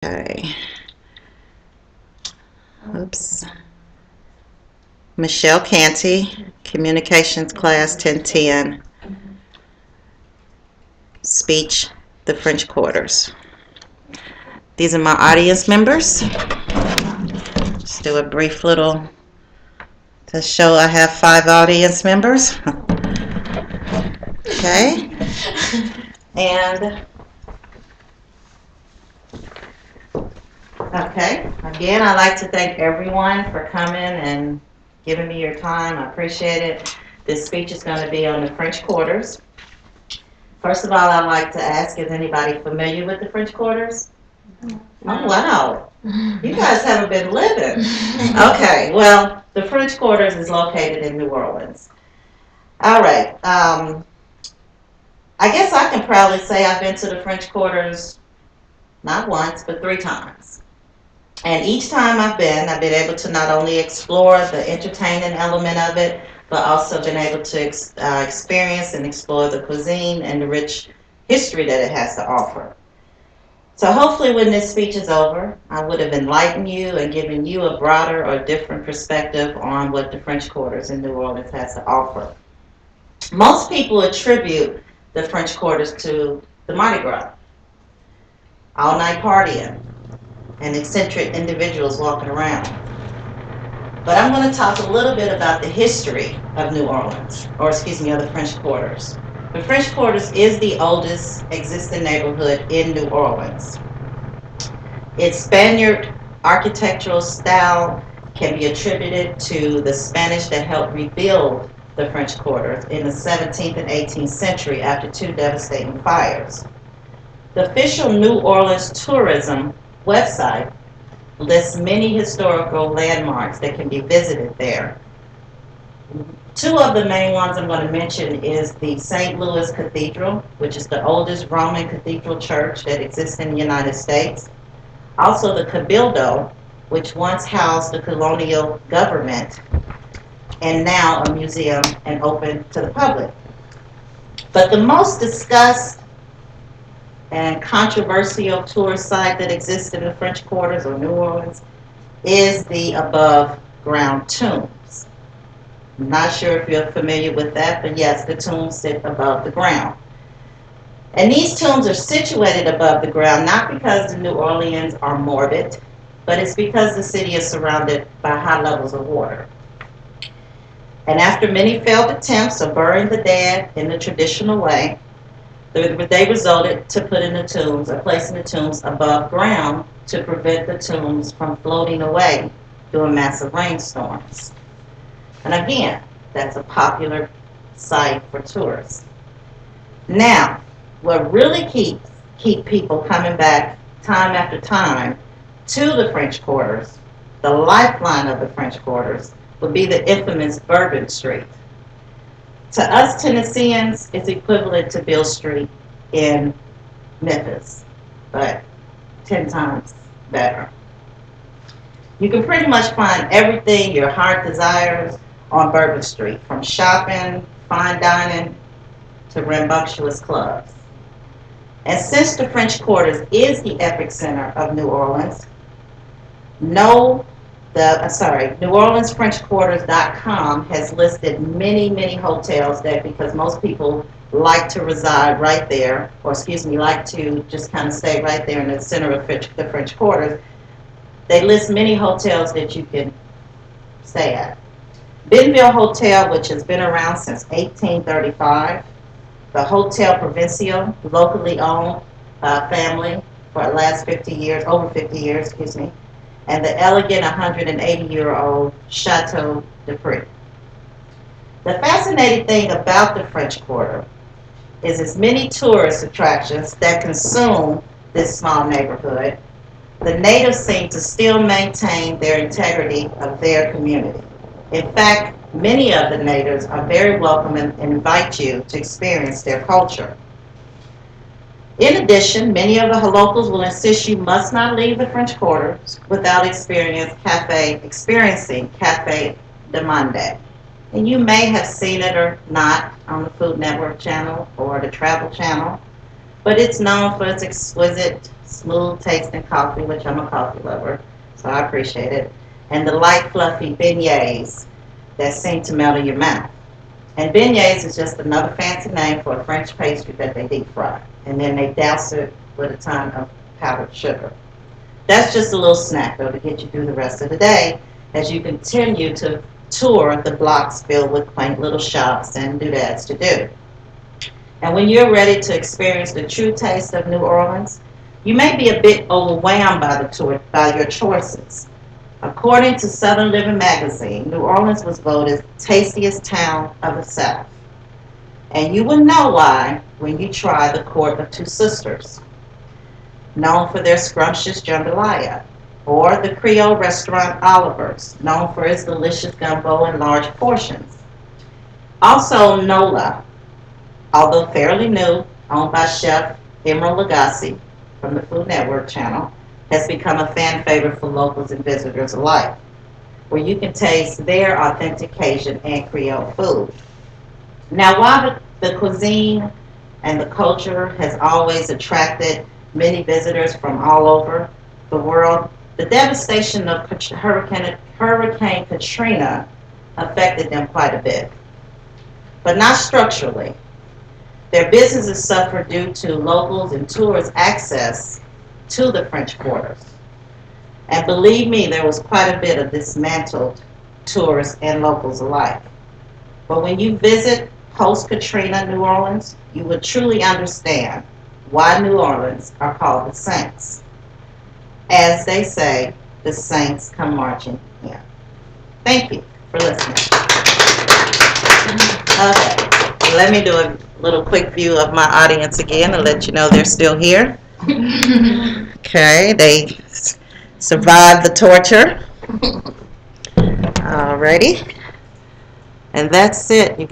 Okay. Oops. Michelle Canty, Communications Class 1010, Speech, the French Quarters. These are my audience members. Just do a brief little to show I have 5 audience members. Okay. And okay, again, I'd like to thank everyone for coming and giving me your time. I appreciate it. This speech is going to be on the French Quarters. First of all, I'd like to ask, is anybody familiar with the French Quarters? Oh, wow. You guys haven't been living. Okay, well, the French Quarters is located in New Orleans. All right. I guess I can proudly say I've been to the French Quarters not once, but 3 times. And each time I've been able to not only explore the entertaining element of it, but also been able to experience and explore the cuisine and the rich history that it has to offer. So hopefully when this speech is over, I would have enlightened you and given you a broader or different perspective on what the French Quarters in New Orleans has to offer. Most people attribute the French Quarters to the Mardi Gras, all-night partying, and eccentric individuals walking around. But I'm going to talk a little bit about the history of New Orleans, or excuse me, of the French Quarters. The French Quarters is the oldest existing neighborhood in New Orleans. Its Spaniard architectural style can be attributed to the Spanish that helped rebuild the French Quarters in the 17th and 18th century after 2 devastating fires. The official New Orleans tourism website lists many historical landmarks that can be visited there. 2 of the main ones I'm going to mention is the St. Louis Cathedral, which is the oldest Roman cathedral church that exists in the United States. Also the Cabildo, which once housed the colonial government and now a museum and open to the public. But the most discussed and controversial tourist site that exists in the French Quarters or New Orleans is the above ground tombs. I'm not sure if you're familiar with that, but yes, the tombs sit above the ground. And these tombs are situated above the ground not because the New Orleans are morbid, but it's because the city is surrounded by high levels of water. And after many failed attempts of burying the dead in the traditional way, they resulted to putting the tombs or placing the tombs above ground to prevent the tombs from floating away during massive rainstorms. And again, that's a popular site for tourists. Now, what really keep people coming back time after time to the French Quarters, the lifeline of the French Quarters, would be the infamous Bourbon Street. To us Tennesseans, it's equivalent to Beale Street in Memphis, but 10 times better. You can pretty much find everything your heart desires on Bourbon Street, from shopping, fine dining, to rambunctious clubs. And since the French Quarters is the epicenter of New Orleans, NewOrleansFrenchQuarters.com has listed many hotels that, because most people like to reside right there, or excuse me, like to just kind of stay right there in the center of the French Quarters, they list many hotels that you can stay at. Benville Hotel, which has been around since 1835, the Hotel Provincial, locally owned family for the last 50 years, over 50 years, excuse me, and the elegant 180-year-old Chateau de Prix. The fascinating thing about the French Quarter is its many tourist attractions that consume this small neighborhood. The natives seem to still maintain their integrity of their community. In fact, many of the natives are very welcoming and invite you to experience their culture. In addition, many of the locals will insist you must not leave the French Quarters without experiencing Cafe de Monde. And you may have seen it or not on the Food Network channel or the Travel channel, but it's known for its exquisite smooth tasting coffee, which I'm a coffee lover, so I appreciate it, and the light, fluffy beignets that seem to melt in your mouth. And beignets is just another fancy name for a French pastry that they deep fry, and then they douse it with a ton of powdered sugar. That's just a little snack, though, to get you through the rest of the day as you continue to tour the blocks filled with quaint little shops and doodads to do. And when you're ready to experience the true taste of New Orleans, you may be a bit overwhelmed by by your choices. According to Southern Living magazine, New Orleans was voted tastiest town of the South. And you will know why when you try the Court of Two Sisters, known for their scrumptious jambalaya, or the Creole restaurant Oliver's, known for its delicious gumbo in large portions. Also, Nola, although fairly new, owned by Chef Emeril Lagasse from the Food Network channel, has become a fan favorite for locals and visitors alike, where you can taste their authentic Cajun and Creole food. Now, while the cuisine and the culture has always attracted many visitors from all over the world, the devastation of Hurricane Katrina affected them quite a bit, but not structurally. Their businesses suffered due to locals and tourists' access to the French Quarters. And believe me, there was quite a bit of dismantled tourists and locals alike. But when you visit post-Katrina New Orleans, you will truly understand why New Orleans are called the Saints. As they say, the Saints come marching in. Thank you for listening. Okay, let me do a little quick view of my audience again to let you know they're still here. Okay, they survived the torture. Alrighty. And that's it. You